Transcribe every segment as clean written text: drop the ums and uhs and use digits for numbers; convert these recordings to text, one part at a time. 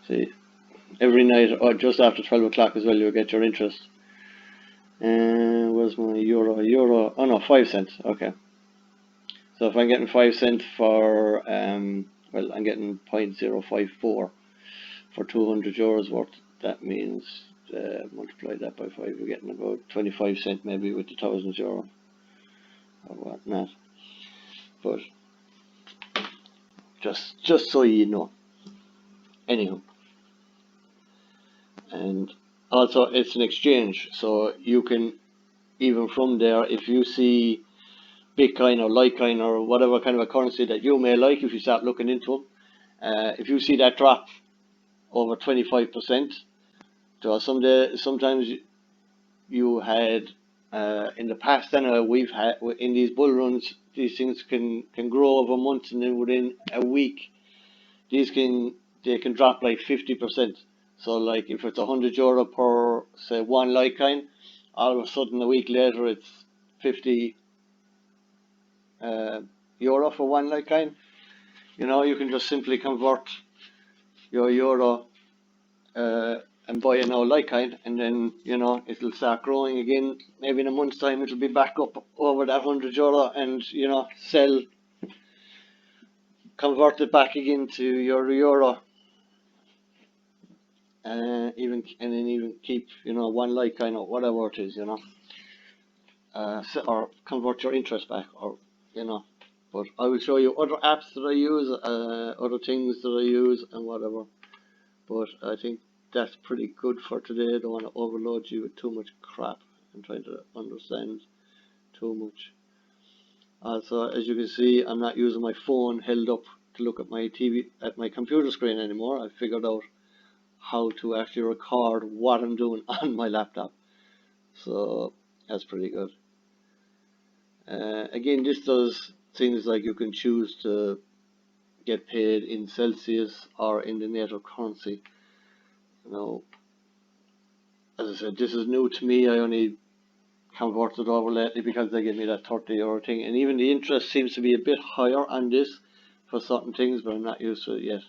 See, every night or just after 12 o'clock as well, you'll get your interest. And where's my euro? Euro, oh no, 5 cents. Okay. So if I'm getting 5 cents for, well, I'm getting 0.054 for €200 worth. That means multiply that by 5, you're getting about 25 cents maybe with the €1,000 or whatnot. But just so you know. Anyhow, and also it's an exchange, so you can even from there, if you see Bitcoin or Litecoin or whatever kind of a currency that you may like, if you start looking into them, if you see that drop over 25%, so sometimes you had in the past, anyway, we've had in these bull runs, these things can grow over months, and then within a week, they can drop like 50%. So like if it's €100 per say one Litecoin, all of a sudden a week later it's 50 euro for one Litecoin. You know, you can just simply convert your euro and buy a now Litecoin, and then you know it'll start growing again. Maybe in a month's time it'll be back up over that €100, and you know convert it back again to your euro. And then keep, you know, one Litecoin or whatever it is, you know, or convert your interest back, or you know. But I will show you other apps that I use, other things that I use, and whatever. But I think that's pretty good for today. I don't want to overload you with too much crap and trying to understand too much. Also, as you can see, I'm not using my phone held up to look at my TV at my computer screen anymore. I figured out how to actually record what I'm doing on my laptop, so that's pretty good. Again, this does things like you can choose to get paid in Celsius or in the native currency. You know, as I said, this is new to me. I only converted over lately because they gave me that €30 thing, and even the interest seems to be a bit higher on this for certain things, but I'm not used to it yet.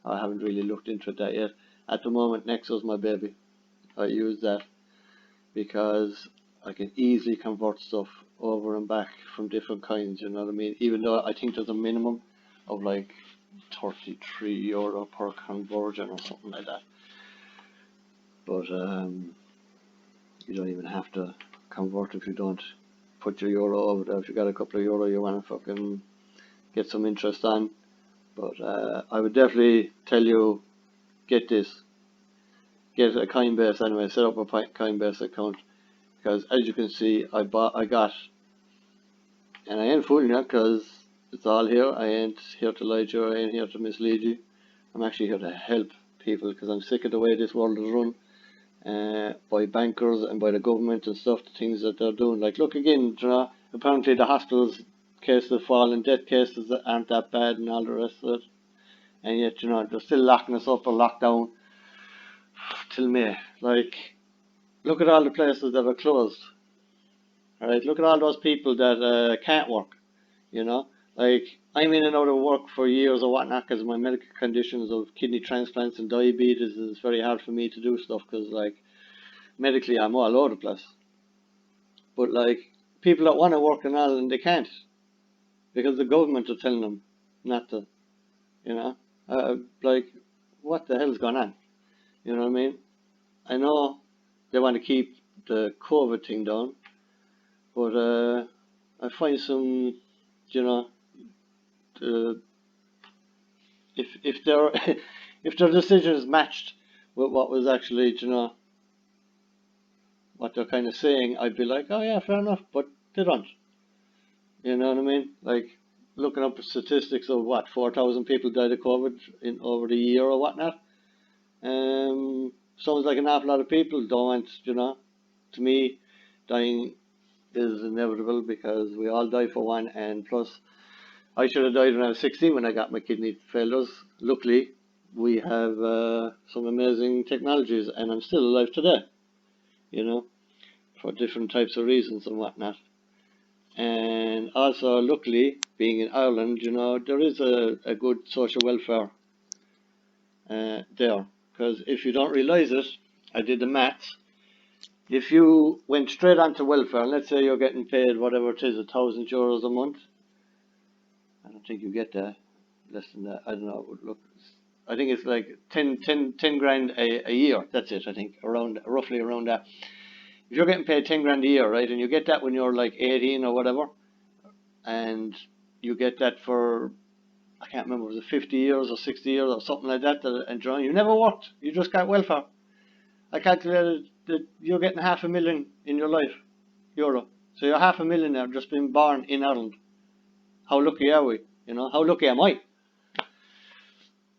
I haven't really looked into that yet. At the moment, Nexo's my baby. I use that because I can easily convert stuff over and back from different kinds, you know what I mean? Even though I think there's a minimum of like €33 per conversion or something like that. But you don't even have to convert if you don't put your euro over there. If you got a couple of euro you want to fucking get some interest on. But I would definitely tell you, get this. Get a Coinbase anyway, set up a Coinbase account. Because as you can see, I got, and I ain't fooling you because it's all here. I ain't here to lie to you, I ain't here to mislead you. I'm actually here to help people because I'm sick of the way this world is run by bankers and by the government and stuff, the things that they're doing. Like, look again, you know, apparently the hospitals cases of fall and death cases aren't that bad and all the rest of it. And yet, you know, they're still locking us up or locked down till May. Like, look at all the places that are closed. Alright, look at all those people that can't work, you know. Like, I'm in and out of work for years or whatnot because of my medical conditions of kidney transplants and diabetes. It's very hard for me to do stuff because, like, medically I'm all over the place. But, like, people that want to work and all, and they can't because the government are telling them not to, you know. Like, what the hell's going on? You know what I mean? I know they want to keep the COVID thing down, but I find some, you know, if their if their decisions matched with what was actually, you know, what they're kind of saying, I'd be like, oh yeah, fair enough, but they don't. You know what I mean? Like looking up statistics of what 4,000 people died of COVID in over the year or whatnot. Sounds like an awful lot of people. Don't want, you know. To me, dying is inevitable because we all die for one, and plus, I should have died when I was 16 when I got my kidney failures. Luckily, we have some amazing technologies, and I'm still alive today. You know, for different types of reasons and whatnot. And also, luckily, being in Ireland, you know, there is a good social welfare there. Because if you don't realize it, I did the maths. If you went straight onto welfare, and let's say you're getting paid whatever it is, €1,000 a month. I don't think you get that. Less than that. I don't know. Look, I think it's like 10 grand a year. That's it. I think roughly around that. If you're getting paid 10 grand a year, right, and you get that when you're like 18 or whatever, and you get that for, I can't remember, was it 50 years or 60 years or something like that, and you never worked, you just got welfare. I calculated that you're getting €500,000 in your life, euro. So you're €500,000 there just being born in Ireland. How lucky are we? How lucky am I?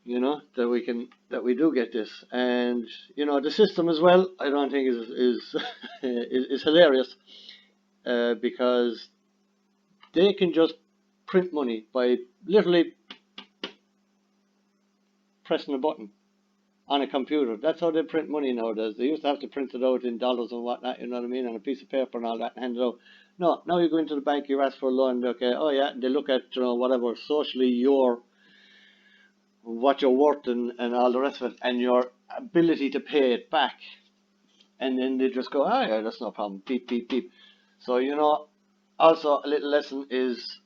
That we do get this, and the system as well. I don't think is is hilarious, because they can just print money by literally pressing a button on a computer. That's how they print money nowadays. They used to have to print it out in dollars and whatnot, you know what I mean, on a piece of paper and all that, and hand it out. No, now you go into the bank, you ask for a loan, okay, oh yeah, they look at whatever socially what you're worth and all the rest of it, and your ability to pay it back, and then they just go, oh yeah, that's no problem, beep beep beep. So also a little lesson is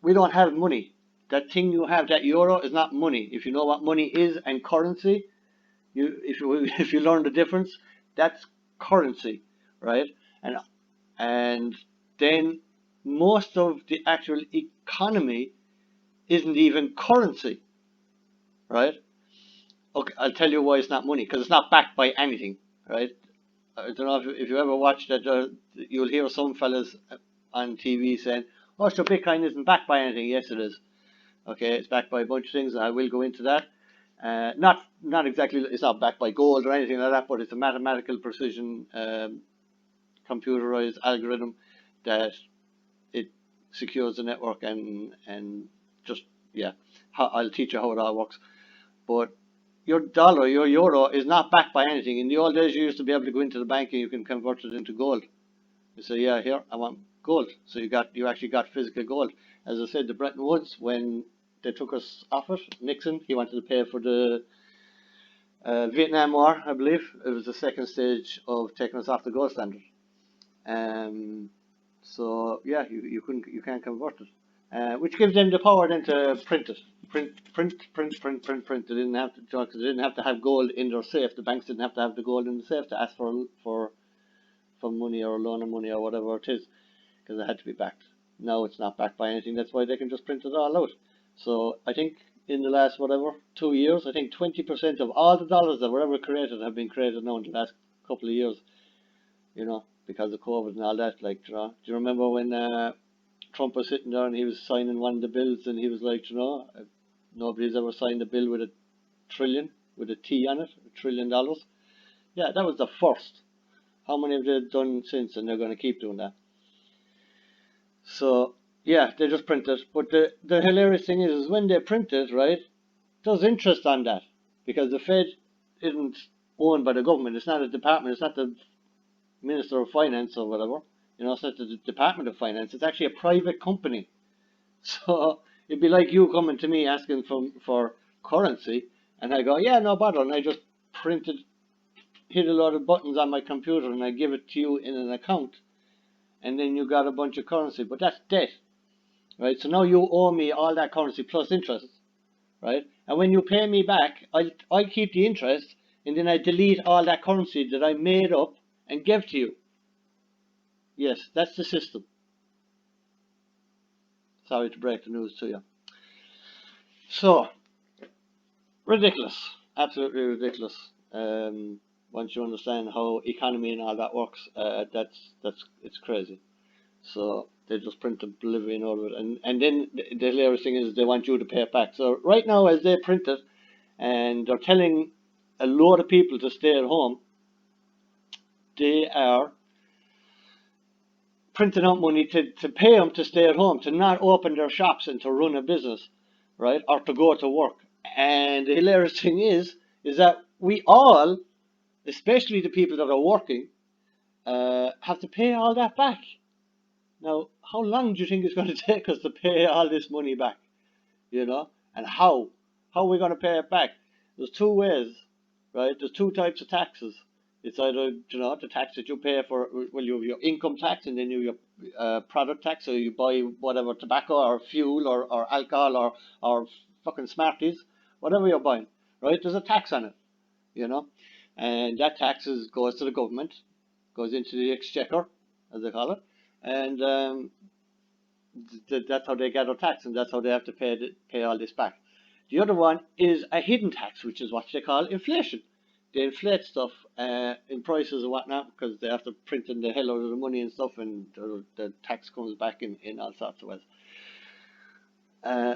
we don't have money. That thing you have, that euro, is not money. If you know what money is and currency, if you learn the difference, that's currency, right? And then most of the actual economy isn't even currency, right? Okay, I'll tell you why it's not money, because it's not backed by anything, right? I don't know if you ever watched that. You'll hear some fellas on TV saying, "Oh, so Bitcoin isn't backed by anything." Yes, it is. Okay, it's backed by a bunch of things, and I will go into that. Not exactly. It's not backed by gold or anything like that, but it's a mathematical precision, computerized algorithm that it secures the network, and just, yeah. I'll teach you how it all works. But your dollar, your euro, is not backed by anything. In the old days, you used to be able to go into the bank and you can convert it into gold. You say, yeah, here, I want gold. So you actually got physical gold. As I said, the Bretton Woods, when they took us off it, Nixon, he wanted to pay for the Vietnam War, I believe. It was the second stage of taking us off the gold standard. So yeah, you can't convert it, which gives them the power then to print it, print. They didn't have to, because they didn't have to have gold in their safe. The banks didn't have to have the gold in the safe to ask for money or a loan of money or whatever it is, because it had to be backed. Now it's not backed by anything. That's why they can just print it all out. So I think in the last 2 years, I think 20% of all the dollars that were ever created have been created now in the last couple of years. Because of COVID and all that. Like, do you remember when Trump was sitting there and he was signing one of the bills, and he was like, nobody's ever signed a bill with a trillion, with a T on it, $1 trillion. Yeah, that was the first. How many have they done since? And they're going to keep doing that. So, yeah, they just print it. But the hilarious thing is when they print it, right, there's interest on that. Because the Fed isn't owned by the government. It's not a department. It's not the Minister of Finance or whatever. It's not the Department of Finance. It's actually a private company. So it'd be like you coming to me asking for currency, and I go, yeah, no bother, and I just hit a lot of buttons on my computer, and I give it to you in an account, and then you got a bunch of currency. But that's debt, right? So now you owe me all that currency plus interest, right? And when you pay me back, I keep the interest, and then I delete all that currency that I made up and give to you. Yes, that's the system. Sorry to break the news to you. So, ridiculous. Absolutely ridiculous. Once you understand how economy and all that works, it's crazy. So they just print oblivion out of it, and then the hilarious thing is they want you to pay it back. So right now, as they print it, and they're telling a load of people to stay at home, they are printing out money to pay them to stay at home, to not open their shops and to run a business, right, or to go to work. And the hilarious thing is that we all, especially the people that are working, have to pay all that back. Now, how long do you think it's going to take us to pay all this money back? And how are we going to pay it back? There's two ways. right? There's two types of taxes. It's either, the tax that you pay for, well, you have your income tax, and then you have your product tax. So you buy whatever tobacco or fuel or alcohol or fucking Smarties, whatever you're buying, right? There's a tax on it, you know, and that goes to the government, goes into the exchequer, as they call it, and that's how they gather tax, and that's how they have to pay all this back. The other one is a hidden tax, which is what they call inflation. They inflate stuff in prices and whatnot because they have to print in the hell out of the money and stuff, and the tax comes back in all sorts of ways.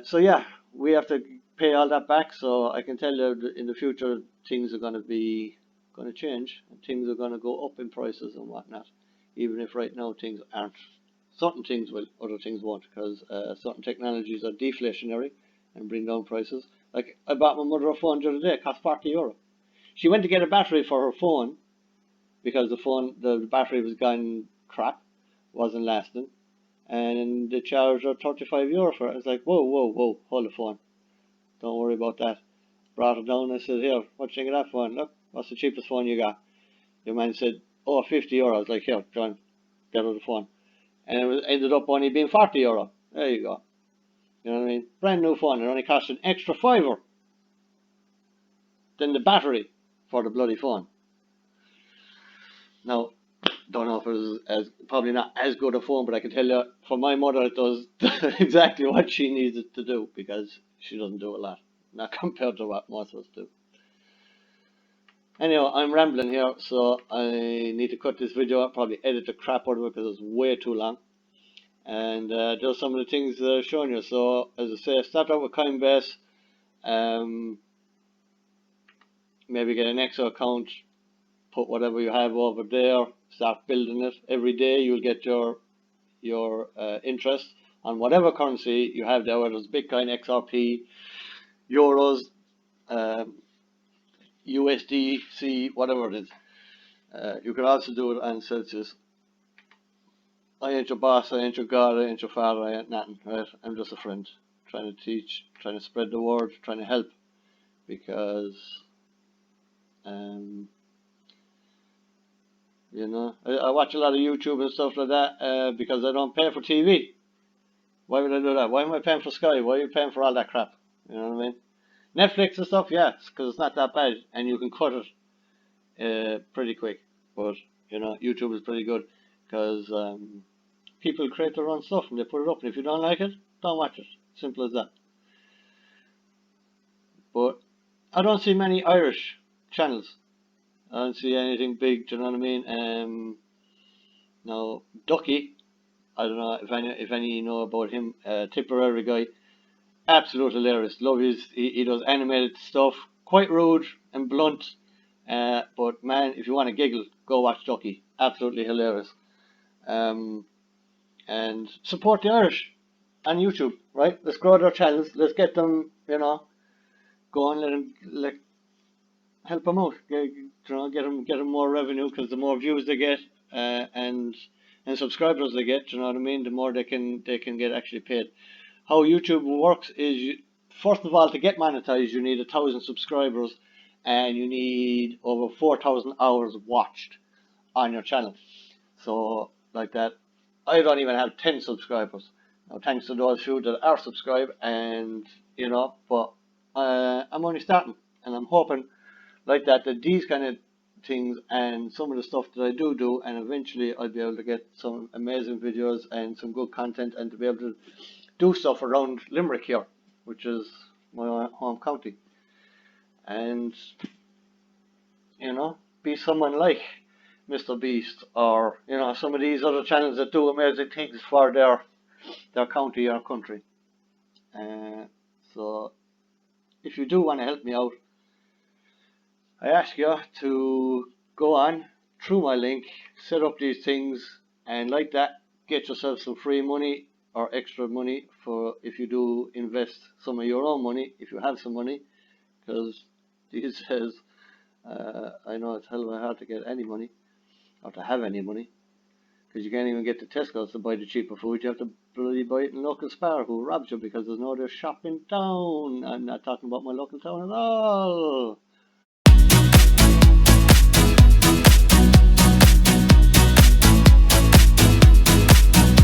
So yeah, we have to pay all that back. So I can tell you that in the future things are going to change, and things are going to go up in prices and whatnot. Even if right now things aren't. Certain things will, other things won't, because certain technologies are deflationary and bring down prices. Like I bought my mother a phone the other day, it cost €40. She went to get a battery for her phone because the battery was gone crap, wasn't lasting, and they charged her €35 for it. I was like, whoa, whoa, whoa, hold the phone. Don't worry about that. Brought it down. I said, here, what do you think of that phone? Look, what's the cheapest phone you got? The man said, oh, €50. I was like, here, John, get her the phone. And ended up only being €40. There you go. You know what I mean? Brand new phone. It only cost an extra fiver than the battery for the bloody phone. Now, don't know if it was probably not as good a phone, but I can tell you, for my mother, it does exactly what she needs it to do, because she doesn't do a lot, not compared to what most of us do. Anyway, I'm rambling here, so I need to cut this video up, probably edit the crap out of it because it's way too long. And there's some of the things that I've shown you. So, as I say, start out with Coinbase, maybe get an Exo account, put whatever you have over there, start building it. Every day you'll get your interest on whatever currency you have there, whether it's Bitcoin, XRP, Euros, USDC, whatever it is. You can also do it on Celsius. I ain't your boss, I ain't your God, I ain't your father, I ain't nothing, right? I'm just a friend, trying to teach, trying to spread the word, trying to help, because, I watch a lot of YouTube and stuff like that, because I don't pay for TV. Why would I do that? Why am I paying for Sky? Why are you paying for all that crap? You know what I mean? Netflix and stuff, yeah, because it's not that bad, and you can cut it pretty quick. But YouTube is pretty good because people create their own stuff and they put it up, and if you don't like it, don't watch it. Simple as that. But I don't see many Irish channels. I don't see anything big. Do you know what I mean? Now Ducky, I don't know if any know about him. Tipperary guy. Absolute hilarious. Love he does animated stuff, quite rude and blunt. But man, if you want to giggle, go watch Ducky. Absolutely hilarious. And support the Irish on YouTube, right? Let's grow their channels. Let's get them, go on, help them out. Get them more revenue, because the more views they get, and subscribers they get, you know what I mean, the more they can get actually paid. How YouTube works is, first of all, to get monetized, you need 1,000 subscribers, and you need over 4,000 hours watched on your channel. So, like that, I don't even have 10 subscribers. Now, thanks to those few that are subscribed, and but I'm only starting, and I'm hoping like that these kind of things and some of the stuff that I do, and eventually I'll be able to get some amazing videos and some good content, and to be able to do stuff around Limerick here, which is my home county, and be someone like Mr. Beast, or some of these other channels that do amazing things for their county or country. So if you do want to help me out, I ask you to go on through my link, set up these things, and like that, get yourself some free money or extra money for if you do invest some of your own money, if you have some money, because these days I know it's hell of a hard to get any money or to have any money, because you can't even get to Tesco's to buy the cheaper food. You have to bloody buy it in a local Spar, who robs you because there's no other shop in town. I'm not talking about my local town at all.